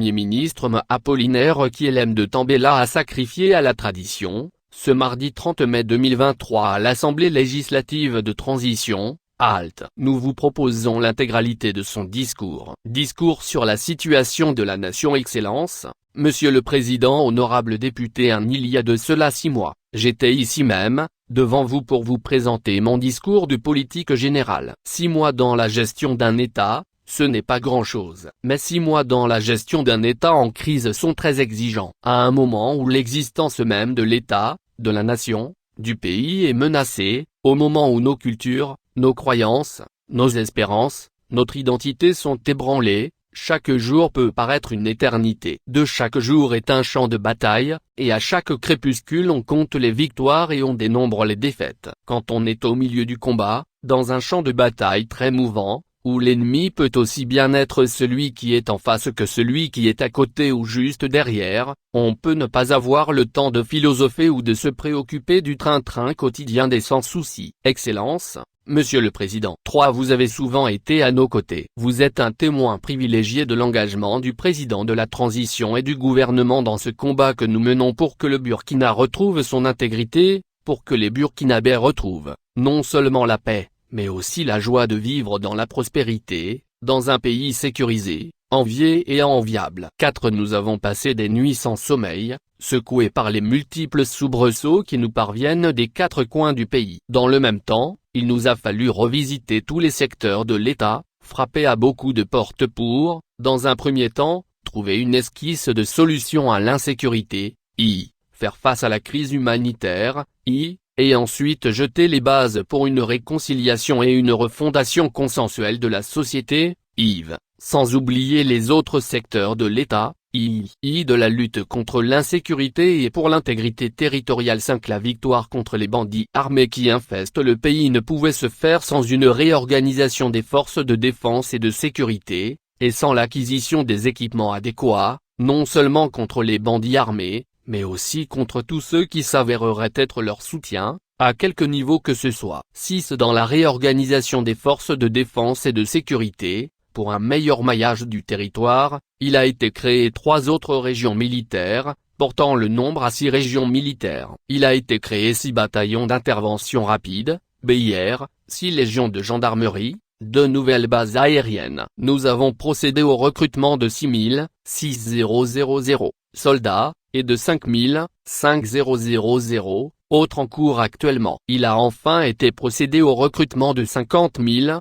Premier ministre Apollinaire Kyelem de Tambela a sacrifié à la tradition, ce mardi 30 mai 2023 à l'Assemblée législative de transition, HALT. Nous vous proposons l'intégralité de son discours. Discours sur la situation de la nation. Excellence, Monsieur le Président, honorable député, il y a de cela 6 mois, j'étais ici même, devant vous pour vous présenter mon discours de politique générale. 6 mois dans la gestion d'un État, ce n'est pas grand-chose. Mais 6 mois dans la gestion d'un État en crise sont très exigeants. À un moment où l'existence même de l'État, de la nation, du pays est menacée, au moment où nos cultures, nos croyances, nos espérances, notre identité sont ébranlées, chaque jour peut paraître une éternité. De chaque jour est un champ de bataille, et à chaque crépuscule on compte les victoires et on dénombre les défaites. Quand on est au milieu du combat, dans un champ de bataille très mouvant, où l'ennemi peut aussi bien être celui qui est en face que celui qui est à côté ou juste derrière, on peut ne pas avoir le temps de philosopher ou de se préoccuper du train-train quotidien des sans soucis. Excellence, Monsieur le Président. 3. Vous avez souvent été à nos côtés. Vous êtes un témoin privilégié de l'engagement du président de la transition et du gouvernement dans ce combat que nous menons pour que le Burkina retrouve son intégrité, pour que les Burkinabés retrouvent, non seulement la paix, mais aussi la joie de vivre dans la prospérité, dans un pays sécurisé, envié et enviable. 4. Nous avons passé des nuits sans sommeil, secoués par les multiples soubresauts qui nous parviennent des 4 coins du pays. Dans le même temps, il nous a fallu revisiter tous les secteurs de l'État, frapper à beaucoup de portes pour, dans un premier temps, trouver une esquisse de solution à l'insécurité, faire face à la crise humanitaire, et ensuite jeter les bases pour une réconciliation et une refondation consensuelle de la société, sans oublier les autres secteurs de l'État, de la lutte contre l'insécurité et pour l'intégrité territoriale. 5. La victoire contre les bandits armés qui infestent le pays ne pouvait se faire sans une réorganisation des forces de défense et de sécurité, et sans l'acquisition des équipements adéquats, non seulement contre les bandits armés, mais aussi contre tous ceux qui s'avéreraient être leur soutien, à quelque niveau que ce soit. 6. Dans la réorganisation des forces de défense et de sécurité, pour un meilleur maillage du territoire, il a été créé 3 autres régions militaires, portant le nombre à 6 régions militaires. Il a été créé 6 bataillons d'intervention rapide, BIR, 6 légions de gendarmerie, 2 nouvelles bases aériennes. Nous avons procédé au recrutement de 6,000 soldats, et de 5,000 autres en cours actuellement. Il a enfin été procédé au recrutement de 50,000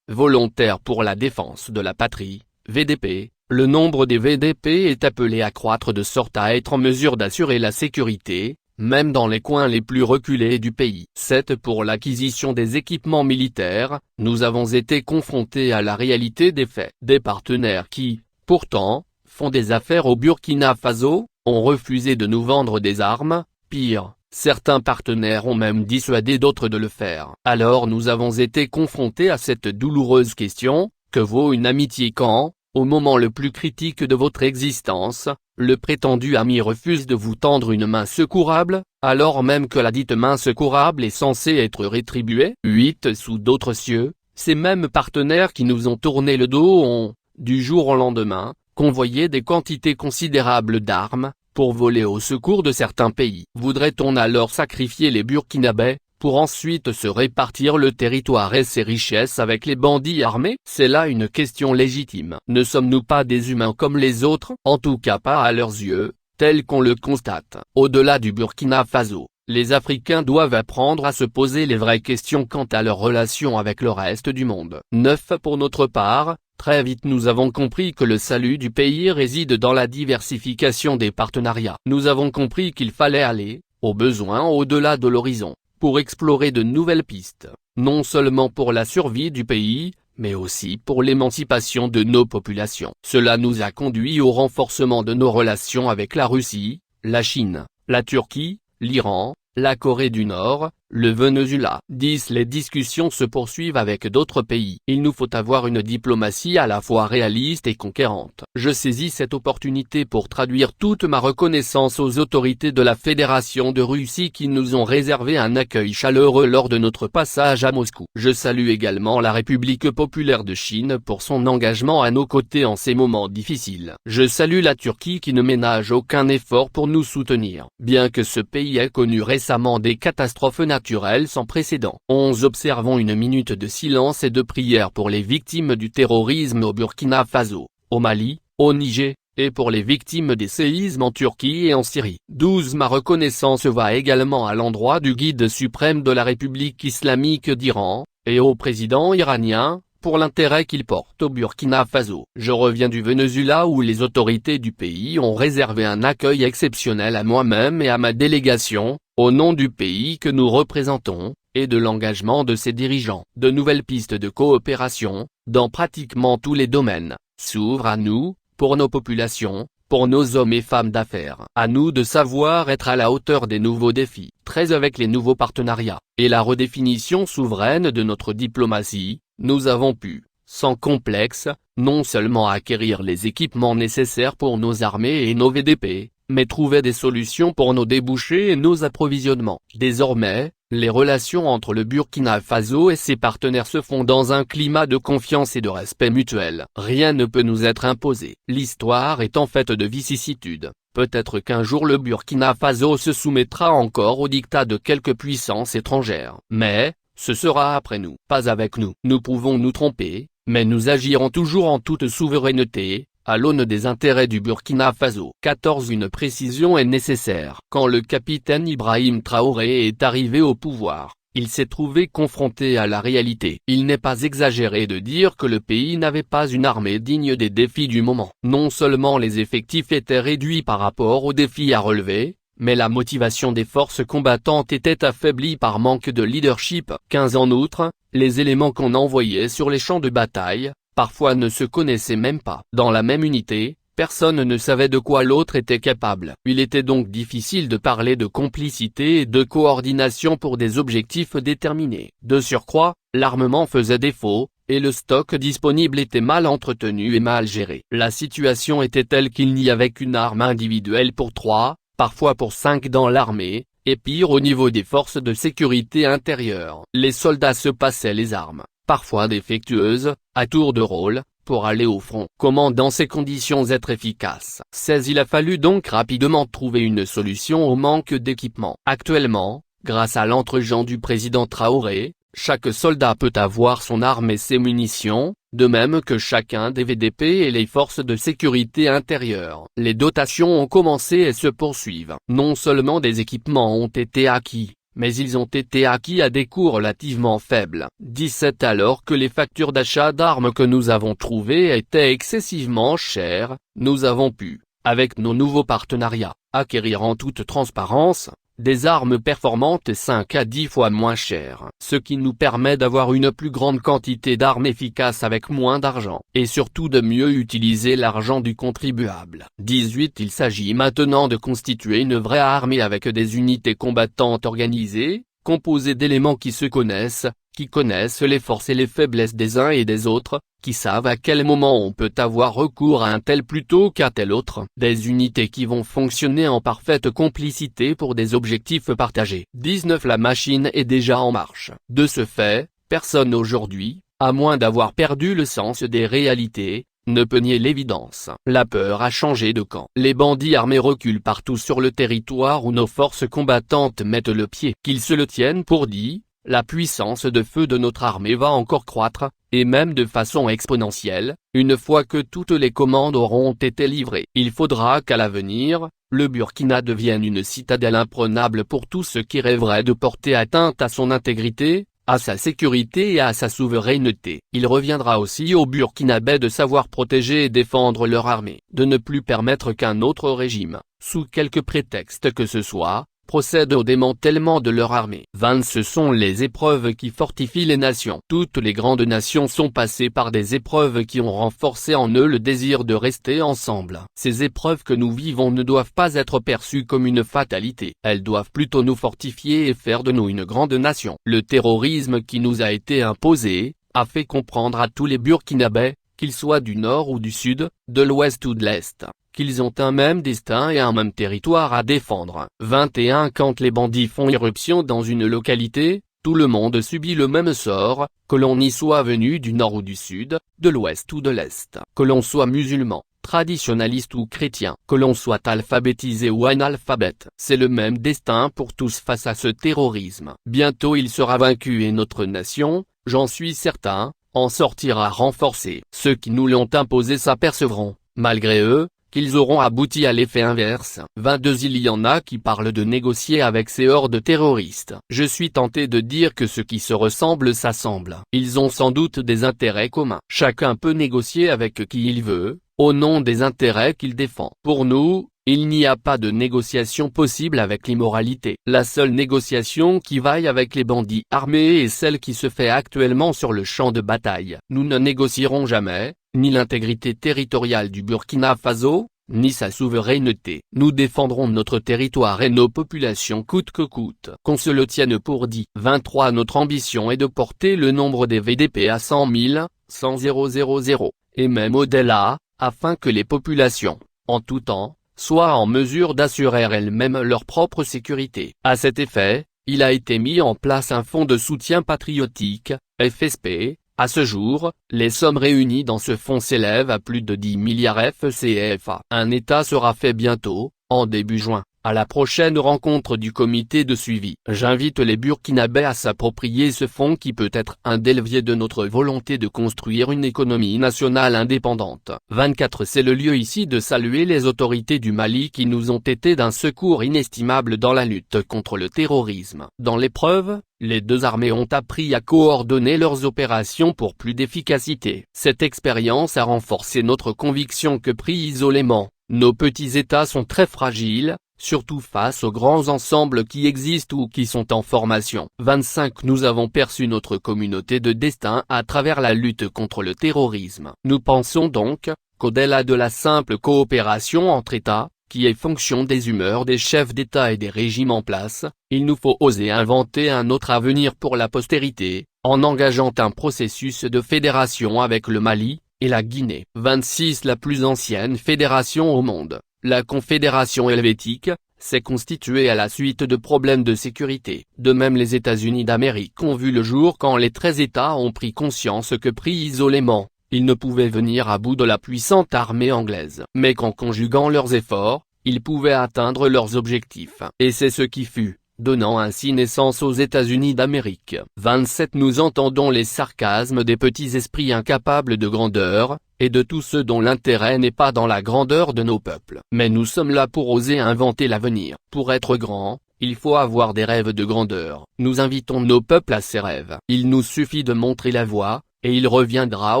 volontaires pour la défense de la patrie, VDP. Le nombre des VDP est appelé à croître de sorte à être en mesure d'assurer la sécurité, même dans les coins les plus reculés du pays. 7. Pour l'acquisition des équipements militaires, nous avons été confrontés à la réalité des faits. Des partenaires qui, pourtant, font des affaires au Burkina Faso, ont refusé de nous vendre des armes, pire, certains partenaires ont même dissuadé d'autres de le faire. Alors nous avons été confrontés à cette douloureuse question, que vaut une amitié quand, au moment le plus critique de votre existence, le prétendu ami refuse de vous tendre une main secourable, alors même que la dite main secourable est censée être rétribuée. 8. Sous d'autres cieux, ces mêmes partenaires qui nous ont tourné le dos ont, du jour au lendemain, convoyer des quantités considérables d'armes, pour voler au secours de certains pays. Voudrait-on alors sacrifier les Burkinabés, pour ensuite se répartir le territoire et ses richesses avec les bandits armés? C'est là une question légitime. Ne sommes-nous pas des humains comme les autres? En tout cas pas à leurs yeux, tel qu'on le constate. Au-delà du Burkina Faso, les Africains doivent apprendre à se poser les vraies questions quant à leur relation avec le reste du monde. 9. Pour notre part, très vite nous avons compris que le salut du pays réside dans la diversification des partenariats. Nous avons compris qu'il fallait aller, au besoin au-delà de l'horizon, pour explorer de nouvelles pistes, non seulement pour la survie du pays, mais aussi pour l'émancipation de nos populations. Cela nous a conduit au renforcement de nos relations avec la Russie, la Chine, la Turquie, l'Iran, la Corée du Nord, le Venezuela. 10. Les discussions se poursuivent avec d'autres pays. Il nous faut avoir une diplomatie à la fois réaliste et conquérante. Je saisis cette opportunité pour traduire toute ma reconnaissance aux autorités de la Fédération de Russie qui nous ont réservé un accueil chaleureux lors de notre passage à Moscou. Je salue également la République populaire de Chine pour son engagement à nos côtés en ces moments difficiles. Je salue la Turquie qui ne ménage aucun effort pour nous soutenir. Bien que ce pays ait connu récemment des catastrophes naturelles sans précédent. 11. Observons une minute de silence et de prière pour les victimes du terrorisme au Burkina Faso, au Mali, au Niger, et pour les victimes des séismes en Turquie et en Syrie. 12. Ma reconnaissance va également à l'endroit du guide suprême de la République islamique d'Iran, et au président iranien, pour l'intérêt qu'il porte au Burkina Faso. Je reviens du Venezuela où les autorités du pays ont réservé un accueil exceptionnel à moi-même et à ma délégation, au nom du pays que nous représentons, et de l'engagement de ses dirigeants. De nouvelles pistes de coopération, dans pratiquement tous les domaines, s'ouvrent à nous, pour nos populations, pour nos hommes et femmes d'affaires. À nous de savoir être à la hauteur des nouveaux défis. 13. Avec les nouveaux partenariats, et la redéfinition souveraine de notre diplomatie, nous avons pu, sans complexe, non seulement acquérir les équipements nécessaires pour nos armées et nos VDP, mais trouver des solutions pour nos débouchés et nos approvisionnements. Désormais, les relations entre le Burkina Faso et ses partenaires se font dans un climat de confiance et de respect mutuel. Rien ne peut nous être imposé. L'histoire est en fait de vicissitudes. Peut-être qu'un jour le Burkina Faso se soumettra encore au diktat de quelques puissances étrangères. Mais, ce sera après nous, pas avec nous. Nous pouvons nous tromper, mais nous agirons toujours en toute souveraineté, à l'aune des intérêts du Burkina Faso. 14. Une précision est nécessaire. Quand le capitaine Ibrahim Traoré est arrivé au pouvoir, il s'est trouvé confronté à la réalité. Il n'est pas exagéré de dire que le pays n'avait pas une armée digne des défis du moment. Non seulement les effectifs étaient réduits par rapport aux défis à relever, mais la motivation des forces combattantes était affaiblie par manque de leadership. 15. En outre, les éléments qu'on envoyait sur les champs de bataille, parfois ne se connaissaient même pas. Dans la même unité, personne ne savait de quoi l'autre était capable. Il était donc difficile de parler de complicité et de coordination pour des objectifs déterminés. De surcroît, l'armement faisait défaut, et le stock disponible était mal entretenu et mal géré. La situation était telle qu'il n'y avait qu'une arme individuelle pour 3, parfois pour 5 dans l'armée, et pire au niveau des forces de sécurité intérieure. Les soldats se passaient les armes, parfois défectueuses, à tour de rôle, pour aller au front. Comment dans ces conditions être efficace? 16. Il a fallu donc rapidement trouver une solution au manque d'équipement. Actuellement, grâce à l'entregent du président Traoré, chaque soldat peut avoir son arme et ses munitions, de même que chacun des VDP et les forces de sécurité intérieure. Les dotations ont commencé et se poursuivent. Non seulement des équipements ont été acquis, mais ils ont été acquis à des coûts relativement faibles. 17. Alors que les factures d'achat d'armes que nous avons trouvées étaient excessivement chères, nous avons pu, avec nos nouveaux partenariats, acquérir en toute transparence, des armes performantes 5 à 10 fois moins chères, ce qui nous permet d'avoir une plus grande quantité d'armes efficaces avec moins d'argent, et surtout de mieux utiliser l'argent du contribuable. 18. Il s'agit maintenant de constituer une vraie armée avec des unités combattantes organisées, composées d'éléments qui se connaissent, qui connaissent les forces et les faiblesses des uns et des autres, qui savent à quel moment on peut avoir recours à un tel plutôt qu'à tel autre. Des unités qui vont fonctionner en parfaite complicité pour des objectifs partagés. 19. La machine est déjà en marche. De ce fait, personne aujourd'hui, à moins d'avoir perdu le sens des réalités, ne peut nier l'évidence. La peur a changé de camp. Les bandits armés reculent partout sur le territoire où nos forces combattantes mettent le pied. Qu'ils se le tiennent pour dit, la puissance de feu de notre armée va encore croître, et même de façon exponentielle, une fois que toutes les commandes auront été livrées. Il faudra qu'à l'avenir, le Burkina devienne une citadelle imprenable pour tous ceux qui rêveraient de porter atteinte à son intégrité, à sa sécurité et à sa souveraineté. Il reviendra aussi aux Burkinabés de savoir protéger et défendre leur armée, de ne plus permettre qu'un autre régime, sous quelque prétexte que ce soit, procèdent au démantèlement de leur armée. 20 Ce sont les épreuves qui fortifient les nations. Toutes les grandes nations sont passées par des épreuves qui ont renforcé en eux le désir de rester ensemble. Ces épreuves que nous vivons ne doivent pas être perçues comme une fatalité. Elles doivent plutôt nous fortifier et faire de nous une grande nation. Le terrorisme qui nous a été imposé a fait comprendre à tous les Burkinabés, qu'ils soient du nord ou du sud, de l'ouest ou de l'est, qu'ils ont un même destin et un même territoire à défendre. 21 Quand les bandits font irruption dans une localité, tout le monde subit le même sort, que l'on y soit venu du nord ou du sud, de l'ouest ou de l'est, que l'on soit musulman, traditionnaliste ou chrétien, que l'on soit alphabétisé ou analphabète. C'est le même destin pour tous face à ce terrorisme. Bientôt il sera vaincu et notre nation, j'en suis certain, en sortira renforcée. Ceux qui nous l'ont imposé s'apercevront, malgré eux, qu'ils auront abouti à l'effet inverse. 22 Il y en a qui parlent de négocier avec ces hordes terroristes. Je suis tenté de dire que ceux qui se ressemblent s'assemblent. Ils ont sans doute des intérêts communs. Chacun peut négocier avec qui il veut, au nom des intérêts qu'il défend. Pour nous, il n'y a pas de négociation possible avec l'immoralité. La seule négociation qui vaille avec les bandits armés est celle qui se fait actuellement sur le champ de bataille. Nous ne négocierons jamais, ni l'intégrité territoriale du Burkina Faso, ni sa souveraineté. Nous défendrons notre territoire et nos populations coûte que coûte. Qu'on se le tienne pour dit. 23 Notre ambition est de porter le nombre des VDP à 100 000, 100 000, et même au-delà, afin que les populations, en tout temps, soient en mesure d'assurer elles-mêmes leur propre sécurité. À cet effet, il a été mis en place un fonds de soutien patriotique, FSP. À ce jour, les sommes réunies dans ce fonds s'élèvent à plus de 10 milliards FCFA. Un état sera fait bientôt, en début juin, à la prochaine rencontre du comité de suivi. J'invite les Burkinabés à s'approprier ce fonds qui peut être un des leviers de notre volonté de construire une économie nationale indépendante. 24 C'est le lieu ici de saluer les autorités du Mali qui nous ont été d'un secours inestimable dans la lutte contre le terrorisme. Dans l'épreuve, les deux armées ont appris à coordonner leurs opérations pour plus d'efficacité. Cette expérience a renforcé notre conviction que pris isolément, nos petits États sont très fragiles, surtout face aux grands ensembles qui existent ou qui sont en formation. 25 Nous avons perçu notre communauté de destin à travers la lutte contre le terrorisme. Nous pensons donc, qu'au-delà de la simple coopération entre États, qui est fonction des humeurs des chefs d'État et des régimes en place, il nous faut oser inventer un autre avenir pour la postérité, en engageant un processus de fédération avec le Mali et la Guinée. 26 La plus ancienne fédération au monde, la Confédération helvétique, s'est constituée à la suite de problèmes de sécurité. De même les États-Unis d'Amérique ont vu le jour quand les 13 États ont pris conscience que pris isolément, ils ne pouvaient venir à bout de la puissante armée anglaise. Mais qu'en conjuguant leurs efforts, ils pouvaient atteindre leurs objectifs. Et c'est ce qui fut, donnant ainsi naissance aux États-Unis d'Amérique. 27 Nous entendons les sarcasmes des petits esprits incapables de grandeur, et de tous ceux dont l'intérêt n'est pas dans la grandeur de nos peuples. Mais nous sommes là pour oser inventer l'avenir. Pour être grand, il faut avoir des rêves de grandeur. Nous invitons nos peuples à ces rêves. Il nous suffit de montrer la voie, et il reviendra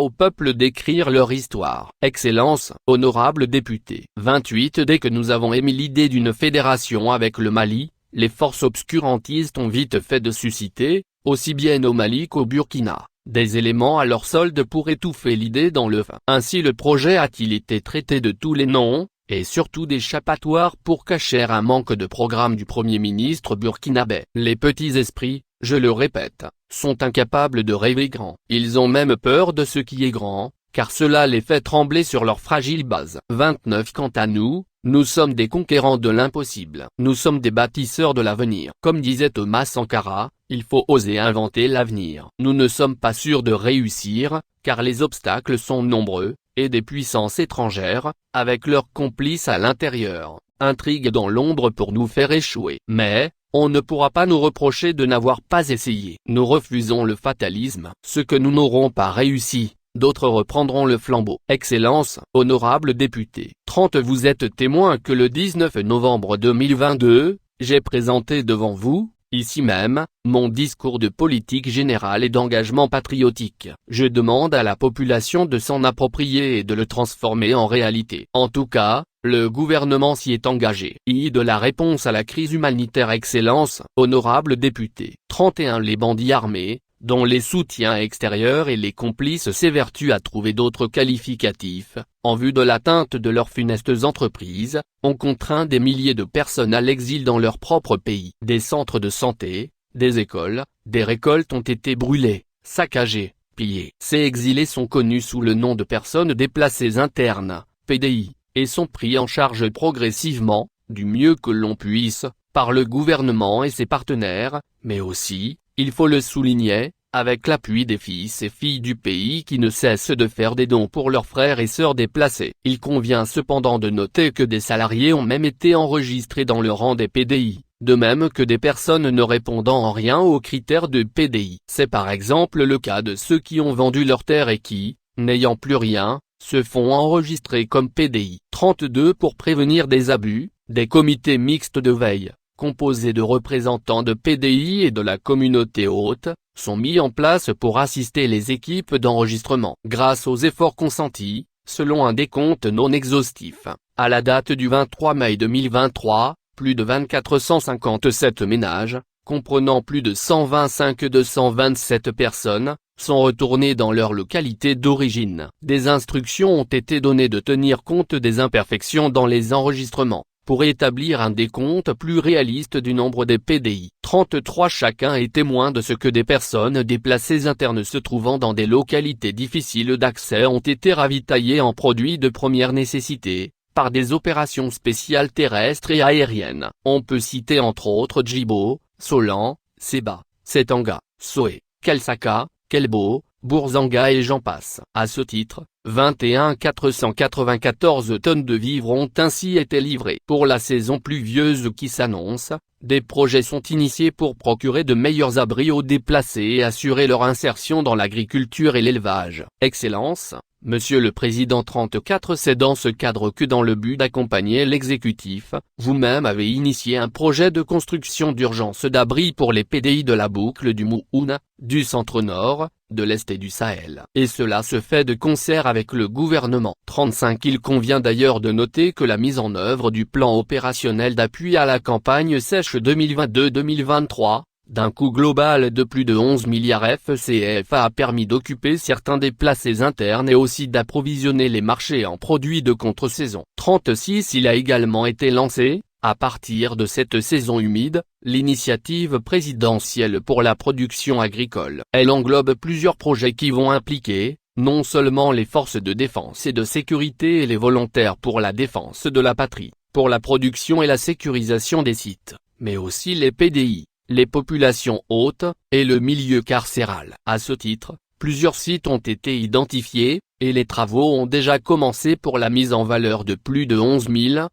au peuple d'écrire leur histoire. Excellence, honorable député. 28 Dès que nous avons émis l'idée d'une fédération avec le Mali, les forces obscurantistes ont vite fait de susciter, aussi bien au Mali qu'au Burkina, des éléments à leur solde pour étouffer l'idée dans le vin. Ainsi le projet a-t-il été traité de tous les noms, et surtout d'échappatoire pour cacher un manque de programme du Premier ministre burkinabé. Les petits esprits, je le répète, sont incapables de rêver grand. Ils ont même peur de ce qui est grand, car cela les fait trembler sur leur fragile base. 29 Quant à nous, nous sommes des conquérants de l'impossible. Nous sommes des bâtisseurs de l'avenir. Comme disait Thomas Sankara, il faut oser inventer l'avenir. Nous ne sommes pas sûrs de réussir, car les obstacles sont nombreux, et des puissances étrangères, avec leurs complices à l'intérieur, intriguent dans l'ombre pour nous faire échouer. Mais, on ne pourra pas nous reprocher de n'avoir pas essayé. Nous refusons le fatalisme. Ce que nous n'aurons pas réussi, d'autres reprendront le flambeau. Excellence, honorable député. 30 Vous êtes témoin que le 19 novembre 2022, j'ai présenté devant vous, ici même, mon discours de politique générale et d'engagement patriotique. Je demande à la population de s'en approprier et de le transformer en réalité. En tout cas, le gouvernement s'y est engagé. De la réponse à la crise humanitaire Excellence, honorable député. 31 Les bandits armés, dont les soutiens extérieurs et les complices s'évertuent à trouver d'autres qualificatifs, en vue de l'atteinte de leurs funestes entreprises, ont contraint des milliers de personnes à l'exil dans leur propre pays. Des centres de santé, des écoles, des récoltes ont été brûlés, saccagés, pillés. Ces exilés sont connus sous le nom de personnes déplacées internes, PDI, et sont pris en charge progressivement, du mieux que l'on puisse, par le gouvernement et ses partenaires, mais aussi, il faut le souligner, avec l'appui des fils et filles du pays qui ne cessent de faire des dons pour leurs frères et sœurs déplacés. Il convient cependant de noter que des salariés ont même été enregistrés dans le rang des PDI, de même que des personnes ne répondant en rien aux critères de PDI. C'est par exemple le cas de ceux qui ont vendu leurs terres et qui, n'ayant plus rien, se font enregistrer comme PDI. 32 Pour prévenir des abus, des comités mixtes de veille, composés de représentants de PDI et de la communauté hôte, sont mis en place pour assister les équipes d'enregistrement. Grâce aux efforts consentis, selon un décompte non exhaustif, à la date du 23 mai 2023, plus de 2457 ménages, comprenant plus de 125-227 personnes, sont retournés dans leur localité d'origine. Des instructions ont été données de tenir compte des imperfections dans les enregistrements, pour établir un décompte plus réaliste du nombre des PDI. 33 Chacun est témoin de ce que des personnes déplacées internes se trouvant dans des localités difficiles d'accès ont été ravitaillées en produits de première nécessité, par des opérations spéciales terrestres et aériennes. On peut citer entre autres Djibo, Solan, Seba, Setanga, Soé, Kelsaka, Kelbo, Bourzanga et j'en passe. À ce titre, 21 494 tonnes de vivres ont ainsi été livrées. Pour la saison pluvieuse qui s'annonce, des projets sont initiés pour procurer de meilleurs abris aux déplacés et assurer leur insertion dans l'agriculture et l'élevage. Excellence, Monsieur le Président. 34 C'est dans ce cadre que dans le but d'accompagner l'exécutif, vous-même avez initié un projet de construction d'urgence d'abris pour les PDI de la boucle du Mouhoun, du centre-nord, de l'Est et du Sahel. Et cela se fait de concert avec le gouvernement. 35 Il convient d'ailleurs de noter que la mise en œuvre du plan opérationnel d'appui à la campagne sèche 2022-2023, d'un coût global de plus de 11 milliards FCFA a permis d'occuper certains déplacés internes et aussi d'approvisionner les marchés en produits de contre-saison. 36 Il a également été lancé, à partir de cette saison humide, l'initiative présidentielle pour la production agricole. Elle englobe plusieurs projets qui vont impliquer, non seulement les forces de défense et de sécurité et les volontaires pour la défense de la patrie, pour la production et la sécurisation des sites, mais aussi les PDI, les populations hautes, et le milieu carcéral. À ce titre, plusieurs sites ont été identifiés, et les travaux ont déjà commencé pour la mise en valeur de plus de 11 000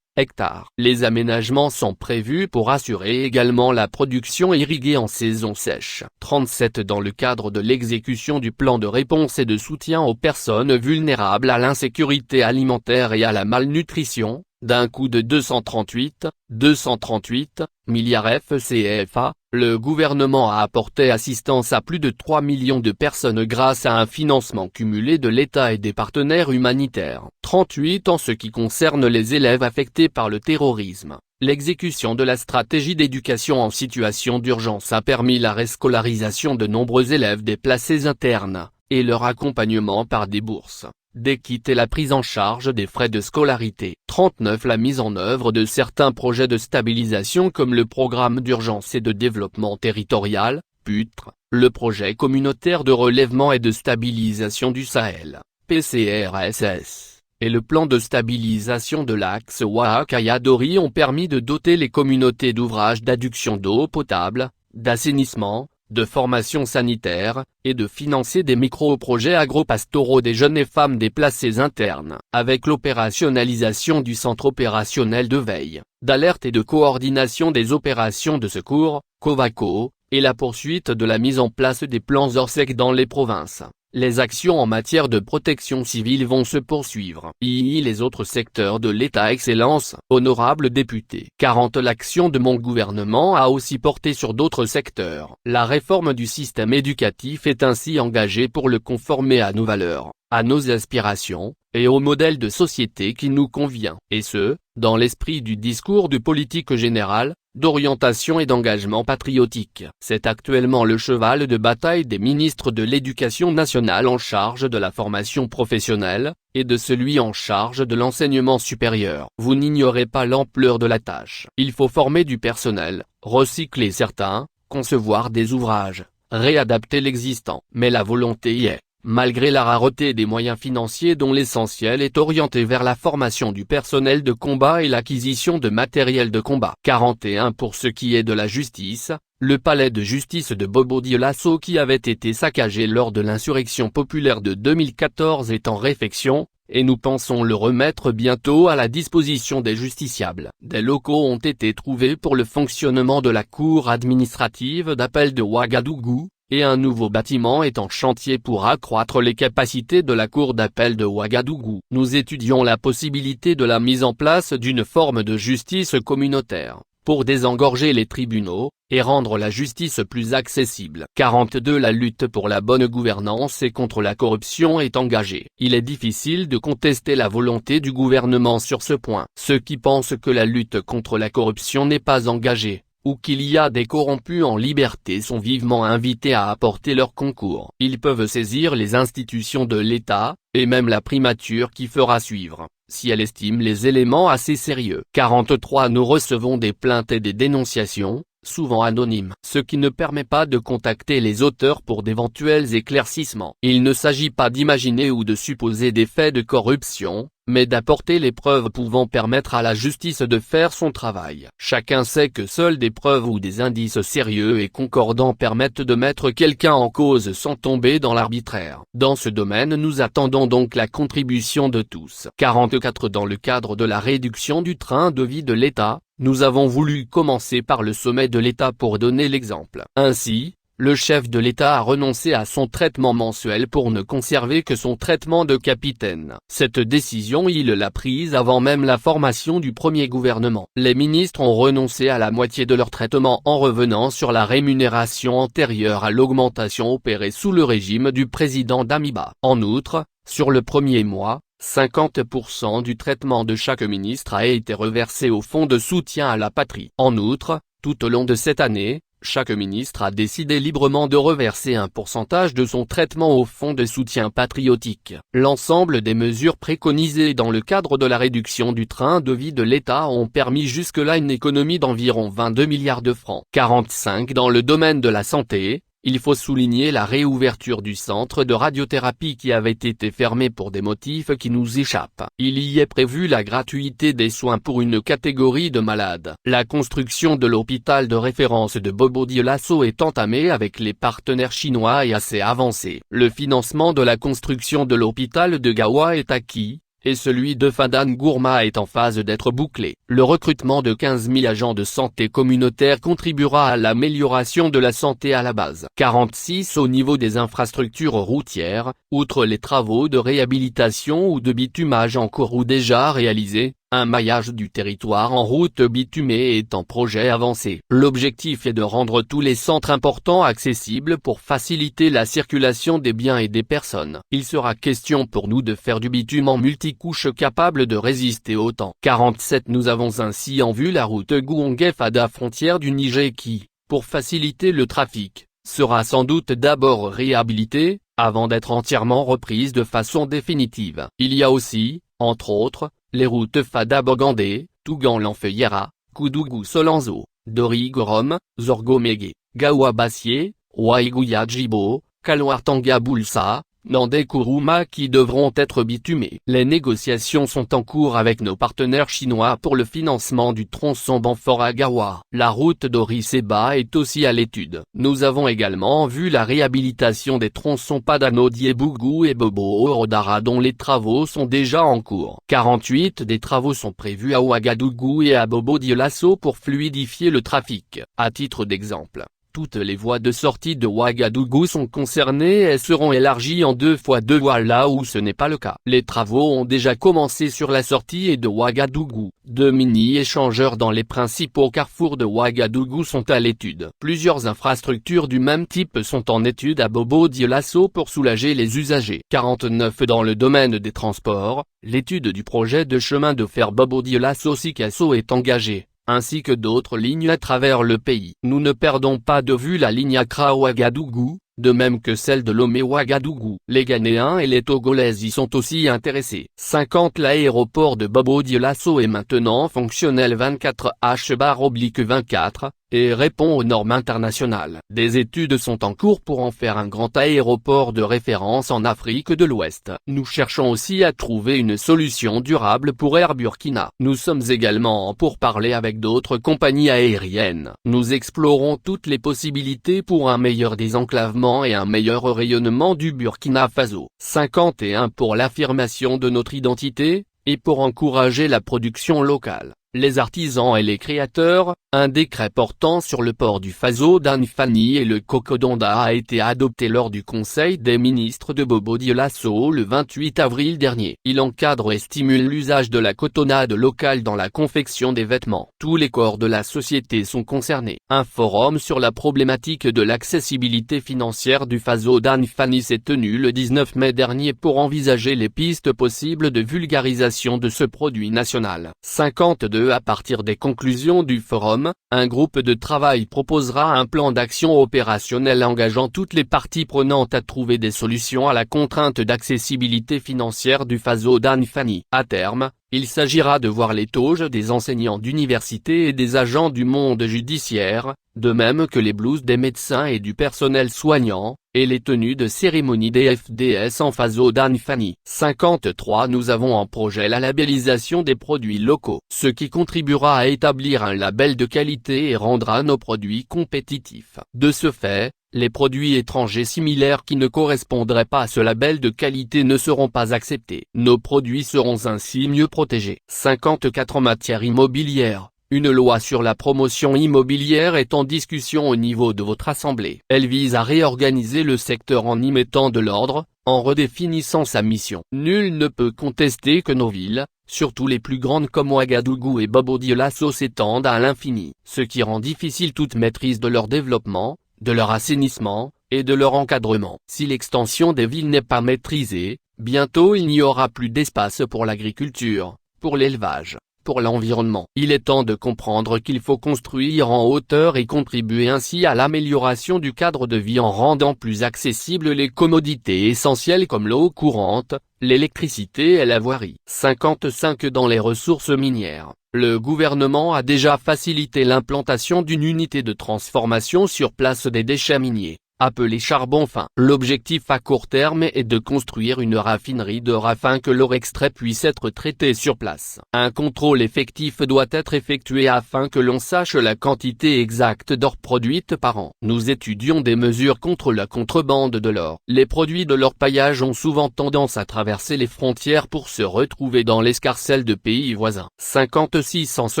hectares. Les aménagements sont prévus pour assurer également la production irriguée en saison sèche. 37 Dans le cadre de l'exécution du plan de réponse et de soutien aux personnes vulnérables à l'insécurité alimentaire et à la malnutrition, d'un coût de 238 milliards FCFA, le gouvernement a apporté assistance à plus de 3 millions de personnes grâce à un financement cumulé de l'État et des partenaires humanitaires. 38 En ce qui concerne les élèves affectés par le terrorisme, l'exécution de la stratégie d'éducation en situation d'urgence a permis la rescolarisation de nombreux élèves déplacés internes, et leur accompagnement par des bourses, des kits et la prise en charge des frais de scolarité. 39 La mise en œuvre de certains projets de stabilisation comme le programme d'urgence et de développement territorial, PUTR, le projet communautaire de relèvement et de stabilisation du Sahel, PCRSS, et le plan de stabilisation de l'axe Ouaha-Kayadori ont permis de doter les communautés d'ouvrages d'adduction d'eau potable, d'assainissement, de formation sanitaire, et de financer des micro-projets agro-pastoraux des jeunes et femmes déplacées internes. Avec l'opérationnalisation du centre opérationnel de veille, d'alerte et de coordination des opérations de secours, COVACO, et la poursuite de la mise en place des plans ORSEC dans les provinces, les actions en matière de protection civile vont se poursuivre. Les autres secteurs de l'État. Excellence, honorable député. 40 L'action de mon gouvernement a aussi porté sur d'autres secteurs. La réforme du système éducatif est ainsi engagée pour le conformer à nos valeurs, à nos aspirations, et au modèle de société qui nous convient, et ce, dans l'esprit du discours de politique générale, d'orientation et d'engagement patriotique. C'est actuellement le cheval de bataille des ministres de l'Éducation nationale en charge de la formation professionnelle, et de celui en charge de l'enseignement supérieur. Vous n'ignorez pas l'ampleur de la tâche. Il faut former du personnel, recycler certains, concevoir des ouvrages, réadapter l'existant. Mais la volonté y est. Malgré la rareté des moyens financiers dont l'essentiel est orienté vers la formation du personnel de combat et l'acquisition de matériel de combat. 41 pour ce qui est de la justice, le palais de justice de Bobo-Dioulasso qui avait été saccagé lors de l'insurrection populaire de 2014 est en réfection, et nous pensons le remettre bientôt à la disposition des justiciables. Des locaux ont été trouvés pour le fonctionnement de la cour administrative d'appel de Ouagadougou, et un nouveau bâtiment est en chantier pour accroître les capacités de la cour d'appel de Ouagadougou. Nous étudions la possibilité de la mise en place d'une forme de justice communautaire, pour désengorger les tribunaux, et rendre la justice plus accessible. 42 La lutte pour la bonne gouvernance et contre la corruption est engagée. Il est difficile de contester la volonté du gouvernement sur ce point. Ceux qui pensent que la lutte contre la corruption n'est pas engagée, ou qu'il y a des corrompus en liberté sont vivement invités à apporter leur concours. Ils peuvent saisir les institutions de l'État, et même la primature qui fera suivre, si elle estime les éléments assez sérieux. 43 Nous recevons des plaintes et des dénonciations, souvent anonymes, ce qui ne permet pas de contacter les auteurs pour d'éventuels éclaircissements. Il ne s'agit pas d'imaginer ou de supposer des faits de corruption, mais d'apporter les preuves pouvant permettre à la justice de faire son travail. Chacun sait que seules des preuves ou des indices sérieux et concordants permettent de mettre quelqu'un en cause sans tomber dans l'arbitraire. Dans ce domaine nous attendons donc la contribution de tous. 44 Dans le cadre de la réduction du train de vie de l'État, nous avons voulu commencer par le sommet de l'État pour donner l'exemple. Ainsi, le chef de l'État a renoncé à son traitement mensuel pour ne conserver que son traitement de capitaine. Cette décision il l'a prise avant même la formation du premier gouvernement. Les ministres ont renoncé à la moitié de leur traitement en revenant sur la rémunération antérieure à l'augmentation opérée sous le régime du président Damiba. En outre, sur le premier mois, 50% du traitement de chaque ministre a été reversé au fonds de soutien à la patrie. En outre, tout au long de cette année, chaque ministre a décidé librement de reverser un pourcentage de son traitement au fonds de soutien patriotique. L'ensemble des mesures préconisées dans le cadre de la réduction du train de vie de l'État ont permis jusque-là une économie d'environ 22 milliards de francs. 45 Dans le domaine de la santé, il faut souligner la réouverture du centre de radiothérapie qui avait été fermé pour des motifs qui nous échappent. Il y est prévu la gratuité des soins pour une catégorie de malades. La construction de l'hôpital de référence de Bobo-Dioulasso est entamée avec les partenaires chinois et assez avancée. Le financement de la construction de l'hôpital de Gawa est acquis, et celui de Fadan Gourma est en phase d'être bouclé. Le recrutement de 15 000 agents de santé communautaire contribuera à l'amélioration de la santé à la base. 46 Au niveau des infrastructures routières, outre les travaux de réhabilitation ou de bitumage en cours ou déjà réalisés, un maillage du territoire en route bitumée est en projet avancé. L'objectif est de rendre tous les centres importants accessibles pour faciliter la circulation des biens et des personnes. Il sera question pour nous de faire du bitume en multicouche capable de résister au temps. 47 Nous avons ainsi en vue la route Gouongué-Fada frontière du Niger qui, pour faciliter le trafic, sera sans doute d'abord réhabilitée, avant d'être entièrement reprise de façon définitive. Il y a aussi, entre autres, les routes Fada-Bogandé, Tougan-Lanfeuillera, Koudougou-Solanzo, Dorigorom, Zorgo-Mégué, Gawa-Bassié, Ouaigouya-Djibo, Kaloar-Tanga-Boulsa, Nandé-Kourouma qui devront être bitumés. Les négociations sont en cours avec nos partenaires chinois pour le financement du tronçon Banfora-Gawa. La route d'Oriseba est aussi à l'étude. Nous avons également vu la réhabilitation des tronçons Padano-Diebougou et Bobo-Orodara dont les travaux sont déjà en cours. 48 Des travaux sont prévus à Ouagadougou et à Bobo-Dioulasso pour fluidifier le trafic. À titre d'exemple, Toutes les voies de sortie de Ouagadougou sont concernées et seront élargies en 2x2 voies là où ce n'est pas le cas. Les travaux ont déjà commencé sur la sortie et de Ouagadougou. 2 mini-échangeurs dans les principaux carrefours de Ouagadougou sont à l'étude. Plusieurs infrastructures du même type sont en étude à Bobo-Dioulasso pour soulager les usagers. 49 dans le domaine des transports, l'étude du projet de chemin de fer Bobo-Dioulasso-Sikasso est engagée, ainsi que d'autres lignes à travers le pays. Nous ne perdons pas de vue la ligne Accra-Ouagadougou, de même que celle de Lomé-Ouagadougou. Les Ghanéens et les Togolais y sont aussi intéressés. 50 L'aéroport de Bobo-Dioulasso est maintenant fonctionnel 24h/24, et répond aux normes internationales. Des études sont en cours pour en faire un grand aéroport de référence en Afrique de l'Ouest. Nous cherchons aussi à trouver une solution durable pour Air Burkina. Nous sommes également en pourparlers avec d'autres compagnies aériennes. Nous explorons toutes les possibilités pour un meilleur désenclavement et un meilleur rayonnement du Burkina Faso. 51 Pour l'affirmation de notre identité, et pour encourager la production locale, les artisans et les créateurs, un décret portant sur le port du Faso d'Anfani et le Cocodonda a été adopté lors du Conseil des ministres de Bobo-Dioulasso le 28 avril dernier. Il encadre et stimule l'usage de la cotonnade locale dans la confection des vêtements. Tous les corps de la société sont concernés. Un forum sur la problématique de l'accessibilité financière du Faso d'Anfani s'est tenu le 19 mai dernier pour envisager les pistes possibles de vulgarisation de ce produit national. 52 À partir des conclusions du forum, un groupe de travail proposera un plan d'action opérationnel engageant toutes les parties prenantes à trouver des solutions à la contrainte d'accessibilité financière du Faso d'Anfani. À terme, il s'agira de voir les toges des enseignants d'université et des agents du monde judiciaire, de même que les blouses des médecins et du personnel soignant, et les tenues de cérémonie des FDS en Faso d'Anfani. 53 Nous avons en projet la labellisation des produits locaux, ce qui contribuera à établir un label de qualité et rendra nos produits compétitifs. De ce fait, les produits étrangers similaires qui ne correspondraient pas à ce label de qualité ne seront pas acceptés. Nos produits seront ainsi mieux protégés. 54 En matière immobilière, une loi sur la promotion immobilière est en discussion au niveau de votre assemblée. Elle vise à réorganiser le secteur en y mettant de l'ordre, en redéfinissant sa mission. Nul ne peut contester que nos villes, surtout les plus grandes comme Ouagadougou et Bobo-Dioulasso s'étendent à l'infini, ce qui rend difficile toute maîtrise de leur développement, de leur assainissement, et de leur encadrement. Si l'extension des villes n'est pas maîtrisée, bientôt il n'y aura plus d'espace pour l'agriculture, pour l'élevage, pour l'environnement. Il est temps de comprendre qu'il faut construire en hauteur et contribuer ainsi à l'amélioration du cadre de vie en rendant plus accessibles les commodités essentielles comme l'eau courante, l'électricité et la voirie. 55 Dans les ressources minières, le gouvernement a déjà facilité l'implantation d'une unité de transformation sur place des déchets miniers, appelée charbon fin. L'objectif à court terme est de construire une raffinerie d'or afin que l'or extrait puisse être traité sur place. Un contrôle effectif doit être effectué afin que l'on sache la quantité exacte d'or produite par an. Nous étudions des mesures contre la contrebande de l'or. Les produits de l'orpaillage ont souvent tendance à traverser les frontières pour se retrouver dans l'escarcelle de pays voisins. 56 En ce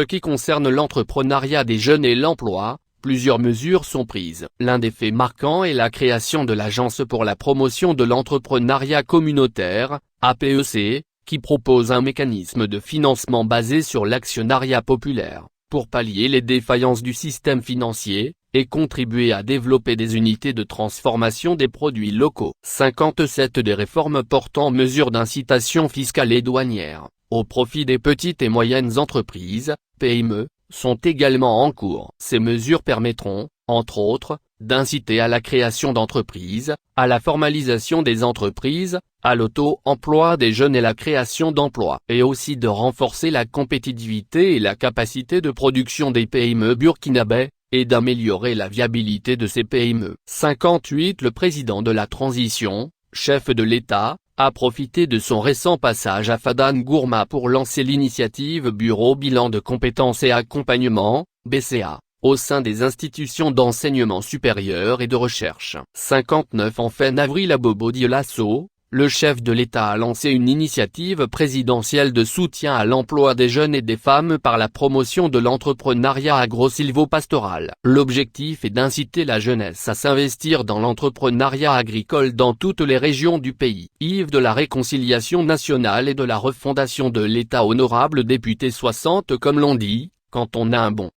qui concerne l'entrepreneuriat des jeunes et l'emploi, plusieurs mesures sont prises. L'un des faits marquants est la création de l'Agence pour la promotion de l'entrepreneuriat communautaire, APEC, qui propose un mécanisme de financement basé sur l'actionnariat populaire, pour pallier les défaillances du système financier, et contribuer à développer des unités de transformation des produits locaux. 57 Des réformes portant mesures d'incitation fiscale et douanière, au profit des petites et moyennes entreprises, PME, sont également en cours. Ces mesures permettront, entre autres, d'inciter à la création d'entreprises, à la formalisation des entreprises, à l'auto-emploi des jeunes et la création d'emplois, et aussi de renforcer la compétitivité et la capacité de production des PME burkinabais, et d'améliorer la viabilité de ces PME. 58 Le président de la transition, chef de l'État, a profité de son récent passage à Fadane Gourma pour lancer l'initiative Bureau Bilan de Compétences et Accompagnement, BCA, au sein des institutions d'enseignement supérieur et de recherche. 59 En fin avril à Bobo-Dioulasso, le chef de l'État a lancé une initiative présidentielle de soutien à l'emploi des jeunes et des femmes par la promotion de l'entrepreneuriat agro-sylvo-pastoral. L'objectif est d'inciter la jeunesse à s'investir dans l'entrepreneuriat agricole dans toutes les régions du pays. Yves de la Réconciliation nationale et de la refondation de l'État, honorable député 60 comme l'on dit, quand on a un bon